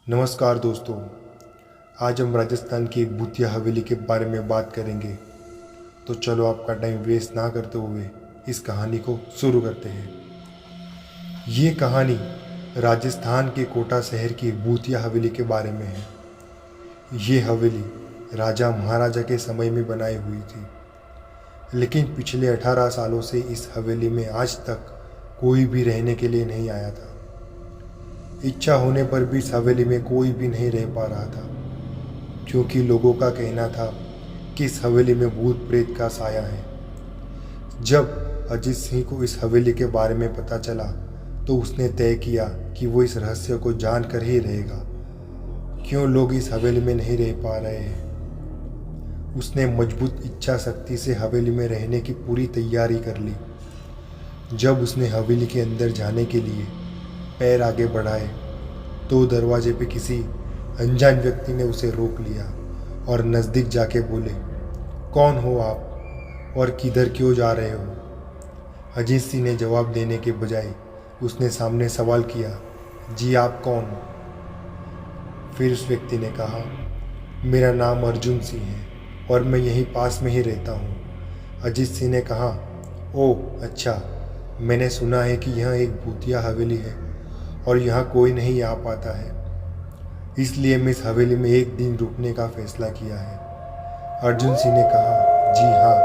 नमस्कार दोस्तों, आज हम राजस्थान की एक भूतिया हवेली के बारे में बात करेंगे। तो चलो आपका टाइम वेस्ट ना करते हुए इस कहानी को शुरू करते हैं। ये कहानी राजस्थान के कोटा शहर की एक भूतिया हवेली के बारे में है। ये हवेली राजा महाराजा के समय में बनाई हुई थी, लेकिन पिछले 18 सालों से इस हवेली में आज तक कोई भी रहने के लिए नहीं आया था। इच्छा होने पर भी इस हवेली में कोई भी नहीं रह पा रहा था, क्योंकि लोगों का कहना था कि इस हवेली में भूत प्रेत का साया है। जब अजीत सिंह को इस हवेली के बारे में पता चला तो उसने तय किया कि वो इस रहस्य को जानकर ही रहेगा, क्यों लोग इस हवेली में नहीं रह पा रहे हैं। उसने मजबूत इच्छा शक्ति से हवेली में रहने की पूरी तैयारी कर ली। जब उसने हवेली के अंदर जाने के लिए पैर आगे बढ़ाए तो दरवाजे पे किसी अनजान व्यक्ति ने उसे रोक लिया और नज़दीक जाके बोले, कौन हो आप और किधर क्यों जा रहे हो। अजीत सिंह ने जवाब देने के बजाय उसने सामने सवाल किया, जी आप कौन। फिर उस व्यक्ति ने कहा, मेरा नाम अर्जुन सिंह है और मैं यहीं पास में ही रहता हूँ। अजीत सिंह ने कहा, ओह अच्छा, मैंने सुना है कि यह एक भूतिया हवेली है और यहाँ कोई नहीं आ पाता है, इसलिए मैं इस हवेली में एक दिन रुकने का फैसला किया है। अर्जुन सिंह ने कहा, जी हाँ,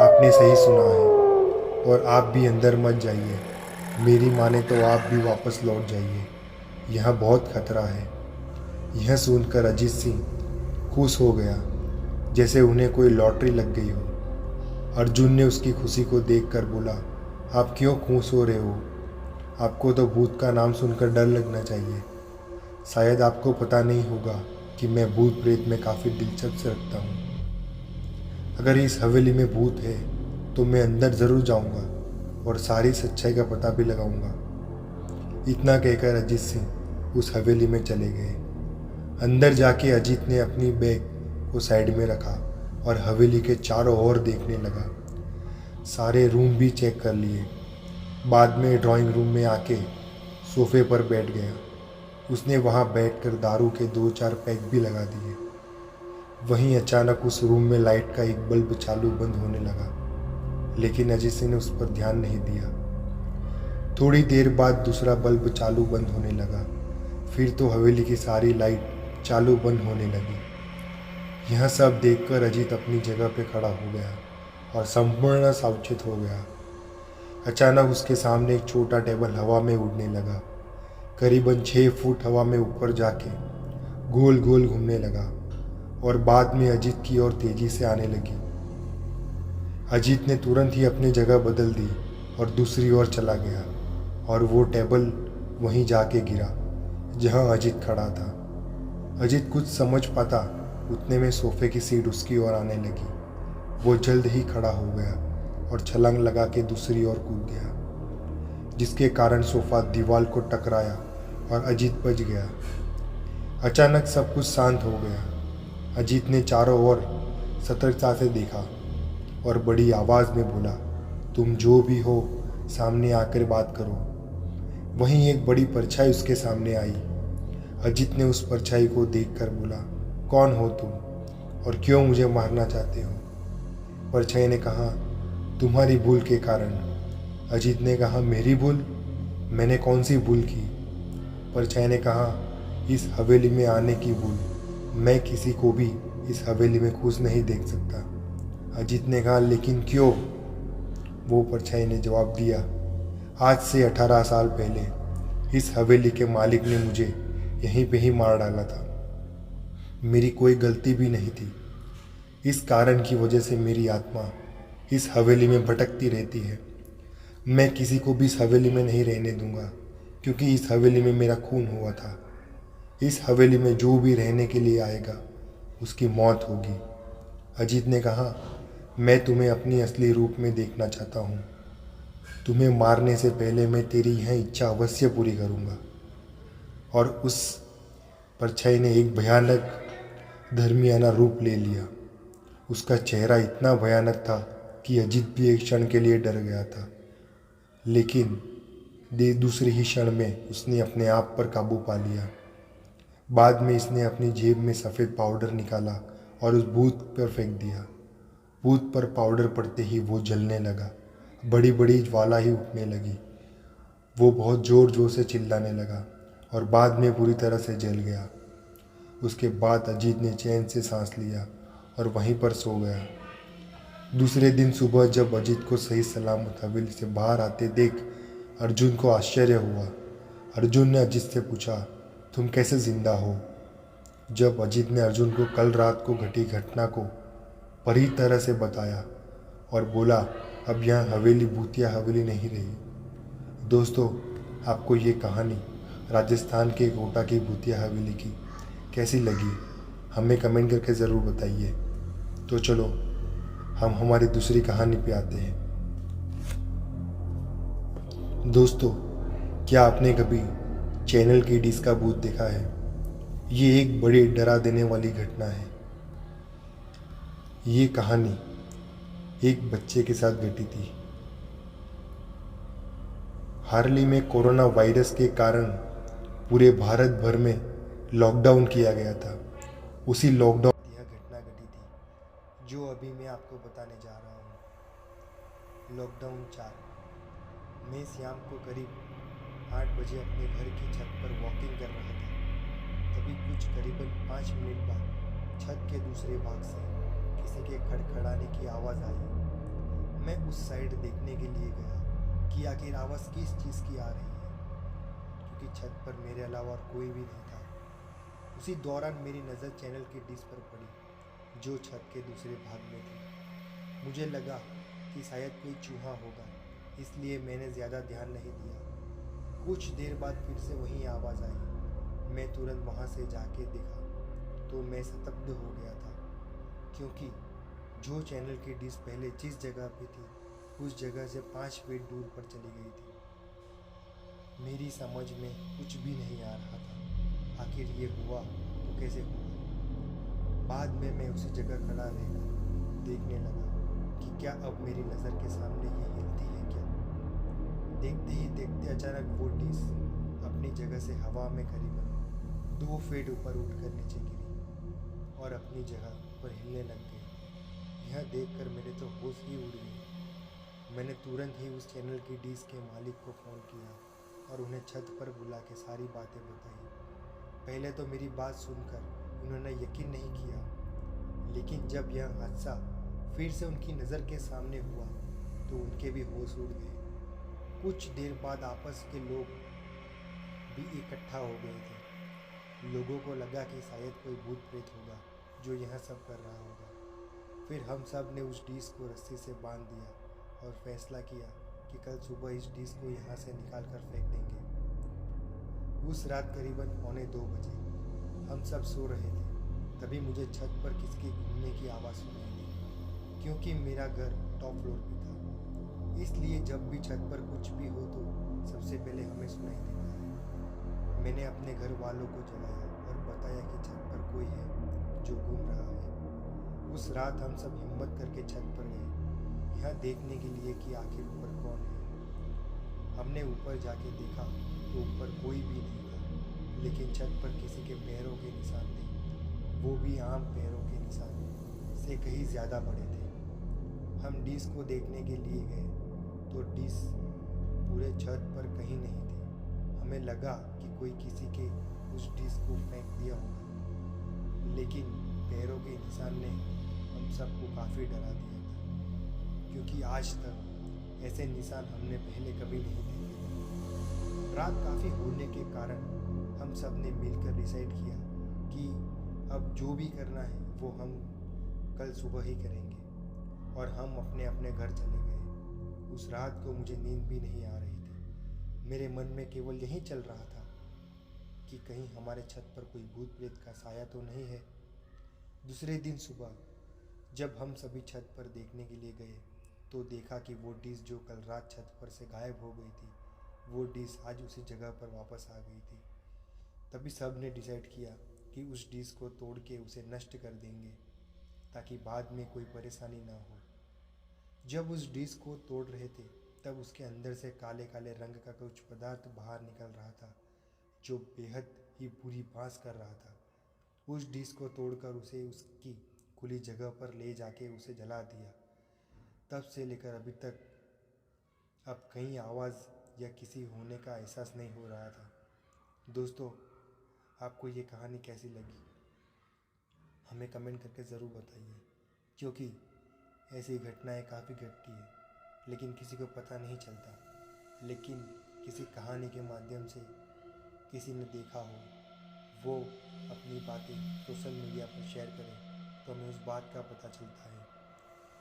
आपने सही सुना है और आप भी अंदर मत जाइए। मेरी माने तो आप भी वापस लौट जाइए, यहाँ बहुत खतरा है। यह सुनकर अजीत सिंह खुश हो गया, जैसे उन्हें कोई लॉटरी लग गई हो। अर्जुन ने उसकी खुशी को देखकर बोला, आप क्यों खुश हो रहे हो, आपको तो भूत का नाम सुनकर डर लगना चाहिए। शायद आपको पता नहीं होगा कि मैं भूत प्रेत में काफ़ी दिलचस्पी रखता हूँ। अगर इस हवेली में भूत है तो मैं अंदर ज़रूर जाऊँगा और सारी सच्चाई का पता भी लगाऊँगा। इतना कहकर अजीत सिंह उस हवेली में चले गए। अंदर जाके अजीत ने अपनी बैग को साइड में रखा और हवेली के चारों ओर देखने लगा। सारे रूम भी चेक कर लिए। बाद में ड्राइंग रूम में आके सोफे पर बैठ गया। उसने वहाँ बैठकर दारू के 2-4 पैक भी लगा दिए। वहीं अचानक उस रूम में लाइट का एक बल्ब चालू बंद होने लगा, लेकिन अजीत सिंह ने उस पर ध्यान नहीं दिया। थोड़ी देर बाद दूसरा बल्ब चालू बंद होने लगा। फिर तो हवेली की सारी लाइट चालू बंद होने लगी। यह सब देखकर अजीत अपनी जगह पे खड़ा हो गया और संपूर्ण सावचेत हो गया। अचानक उसके सामने एक छोटा टेबल हवा में उड़ने लगा। करीबन 6 फुट हवा में ऊपर जाके गोल गोल घूमने लगा और बाद में अजीत की ओर तेजी से आने लगी। अजीत ने तुरंत ही अपनी जगह बदल दी और दूसरी ओर चला गया और वो टेबल वहीं जाके गिरा जहां अजीत खड़ा था। अजीत कुछ समझ पाता उतने में सोफे की सीट उसकी ओर आने लगी। वो जल्द ही खड़ा हो गया और छलांग लगा के दूसरी ओर कूद गया, जिसके कारण सोफा दीवार को टकराया और अजीत बच गया। अचानक सब कुछ शांत हो गया। अजीत ने चारों ओर सतर्कता से देखा और बड़ी आवाज़ में बोला, तुम जो भी हो सामने आकर बात करो। वहीं एक बड़ी परछाई उसके सामने आई। अजीत ने उस परछाई को देखकर बोला, कौन हो तुम और क्यों मुझे मारना चाहते हो। परछाई ने कहा, तुम्हारी भूल के कारण। अजीत ने कहा, मेरी भूल? मैंने कौन सी भूल की। परछाई ने कहा, इस हवेली में आने की भूल। मैं किसी को भी इस हवेली में खुश नहीं देख सकता। अजीत ने कहा, लेकिन क्यों। वो परछाई ने जवाब दिया, आज से 18 साल पहले इस हवेली के मालिक ने मुझे यहीं पे ही मार डाला था। मेरी कोई गलती भी नहीं थी। इस कारण की वजह से मेरी आत्मा इस हवेली में भटकती रहती है। मैं किसी को भी इस हवेली में नहीं रहने दूंगा, क्योंकि इस हवेली में मेरा खून हुआ था। इस हवेली में जो भी रहने के लिए आएगा उसकी मौत होगी। अजीत ने कहा, मैं तुम्हें अपनी असली रूप में देखना चाहता हूँ। तुम्हें मारने से पहले मैं तेरी यह इच्छा अवश्य पूरी करूँगा। और उस परछाई ने एक भयानक धर्मियाना रूप ले लिया। उसका चेहरा इतना भयानक था कि अजीत भी एक क्षण के लिए डर गया था, लेकिन दूसरे ही क्षण में उसने अपने आप पर काबू पा लिया। बाद में इसने अपनी जेब में सफ़ेद पाउडर निकाला और उस भूत पर फेंक दिया। भूत पर पाउडर पड़ते ही वो जलने लगा, बड़ी बड़ी ज्वाला ही उठने लगी। वो बहुत ज़ोर ज़ोर से चिल्लाने लगा और बाद में पूरी तरह से जल गया। उसके बाद अजीत ने चैन से सांस लिया और वहीं पर सो गया। दूसरे दिन सुबह जब अजीत को सही सलामत हवेली से बाहर आते देख अर्जुन को आश्चर्य हुआ। अर्जुन ने अजीत से पूछा, तुम कैसे जिंदा हो? जब अजीत ने अर्जुन को कल रात को घटी घटना को पूरी तरह से बताया और बोला, अब यहाँ हवेली भूतिया हवेली नहीं रही। दोस्तों, आपको ये कहानी राजस्थान के कोटा की भूतिया हवेली की कैसी लगी, हमें कमेंट करके ज़रूर बताइए। तो चलो हम हमारी दूसरी कहानी पे आते हैं। दोस्तों, क्या आपने कभी चैनल की डिश का भूत देखा है? ये एक बड़ी डरा देने वाली घटना है। ये कहानी एक बच्चे के साथ घटी थी। हाल ही में कोरोना वायरस के कारण पूरे भारत भर में लॉकडाउन किया गया था। उसी लॉकडाउन यह घटना घटी थी जो अभी मैं आपको बताने जा रहा हूँ। लॉकडाउन 4। मैं शाम को करीब 8 बजे अपने घर की छत पर वॉकिंग कर रहा था। तभी कुछ करीबन 5 मिनट बाद छत के दूसरे भाग से किसी के खड़खड़ाने की आवाज़ आई। मैं उस साइड देखने के लिए गया कि आखिर आवाज़ किस चीज़ की आ रही है, क्योंकि छत पर मेरे अलावा और कोई भी नहीं था। उसी दौरान मेरी नज़र चैनल की डिश पर पड़ी जो छत के दूसरे भाग में थी। मुझे लगा कि शायद कोई चूहा होगा, इसलिए मैंने ज़्यादा ध्यान नहीं दिया। कुछ देर बाद फिर से वही आवाज़ आई। मैं तुरंत वहाँ से जाके देखा तो मैं स्तब्ध हो गया था, क्योंकि जो चैनल की डिश पहले जिस जगह पे थी उस जगह से 5 फीट दूर पर चली गई थी। मेरी समझ में कुछ भी नहीं आ रहा था, आखिर ये हुआ तो कैसे हुआ। बाद में मैं उसी जगह खड़ा रहकर देखने लगा कि क्या अब मेरी नज़र के सामने ये हिलती है क्या। देखते ही देखते अचानक वो डिश अपनी जगह से हवा में करीबन 2 फीट ऊपर उठकर नीचे गिरी और अपनी जगह पर हिलने लग गई। यह देखकर मेरे तो होश ही उड़ गए। मैंने तुरंत ही उस चैनल की डिश के मालिक को फ़ोन किया और उन्हें छत पर बुला के सारी बातें बताई। पहले तो मेरी बात सुनकर उन्होंने यकीन नहीं किया, लेकिन जब यह हादसा फिर से उनकी नज़र के सामने हुआ तो उनके भी होश उड़ गए। कुछ देर बाद आपस के लोग भी इकट्ठा हो गए थे। लोगों को लगा कि शायद कोई भूत प्रेत होगा जो यह सब कर रहा होगा। फिर हम सब ने उस डिश को रस्सी से बांध दिया और फैसला किया कि कल सुबह इस डिश को यहाँ से निकाल कर फेंक देंगे। उस रात करीबन 1:45 बजे हम सब सो रहे थे, तभी मुझे छत पर किसके घूमने की आवाज़ सुनाई दी। क्योंकि मेरा घर टॉप फ्लोर पे था, इसलिए जब भी छत पर कुछ भी हो तो सबसे पहले हमें सुनाई देता है। मैंने अपने घर वालों को जगाया और बताया कि छत पर कोई है जो घूम रहा है। उस रात हम सब हिम्मत करके छत पर गए, यह देखने के लिए कि आखिर ऊपर कौन है। हमने ऊपर जाके देखा तो ऊपर कोई भी नहीं था, लेकिन छत पर किसी के पैरों के निशान थे, वो भी आम पैरों के निशान से कहीं ज़्यादा बड़े थे। हम डिश को देखने के लिए गए तो डिश पूरे छत पर कहीं नहीं थी। हमें लगा कि कोई किसी के उस डिश को फेंक दिया होगा, लेकिन पैरों के निशान ने हम सबको काफ़ी डरा दिया था, क्योंकि आज तक ऐसे निशान हमने पहले कभी नहीं देखे थे। रात काफ़ी होने के कारण हम सब ने मिलकर डिसाइड किया कि अब जो भी करना है वो हम कल सुबह ही करेंगे, और हम अपने अपने घर चले गए। उस रात को मुझे नींद भी नहीं आ रही थी। मेरे मन में केवल यही चल रहा था कि कहीं हमारे छत पर कोई भूत प्रेत का साया तो नहीं है। दूसरे दिन सुबह जब हम सभी छत पर देखने के लिए गए तो देखा कि वो डिश जो कल रात छत पर से गायब हो गई थी, वो डिश आज उसी जगह पर वापस आ गई थी। तभी सब ने डिसाइड किया कि उस डिश को तोड़ के उसे नष्ट कर देंगे, ताकि बाद में कोई परेशानी ना हो। जब उस डिश को तोड़ रहे थे तब उसके अंदर से काले काले रंग का कुछ पदार्थ बाहर निकल रहा था, जो बेहद ही पूरी बाँस कर रहा था। उस डिश को तोड़कर उसे उसकी खुली जगह पर ले जाके उसे जला दिया। तब से लेकर अभी तक अब कहीं आवाज़ या किसी होने का एहसास नहीं हो रहा था। दोस्तों, आपको ये कहानी कैसी लगी हमें कमेंट करके ज़रूर बताइए, क्योंकि ऐसी घटनाएं काफ़ी घटती है लेकिन किसी को पता नहीं चलता। लेकिन किसी कहानी के माध्यम से किसी ने देखा हो, वो अपनी बातें सोशल मीडिया पर शेयर करें तो हमें उस बात का पता चलता है।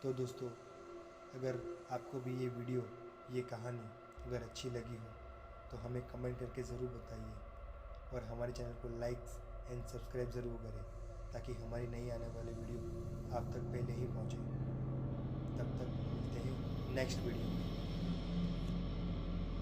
तो दोस्तों, अगर आपको भी ये वीडियो, ये कहानी अगर अच्छी लगी हो तो हमें कमेंट करके ज़रूर बताइए और हमारे चैनल को लाइक एंड सब्सक्राइब ज़रूर करें ताकि हमारी नई आने वाली वीडियो आप तक पहले ही पहुँचे। तब तक मिलते हैं नेक्स्ट वीडियो में।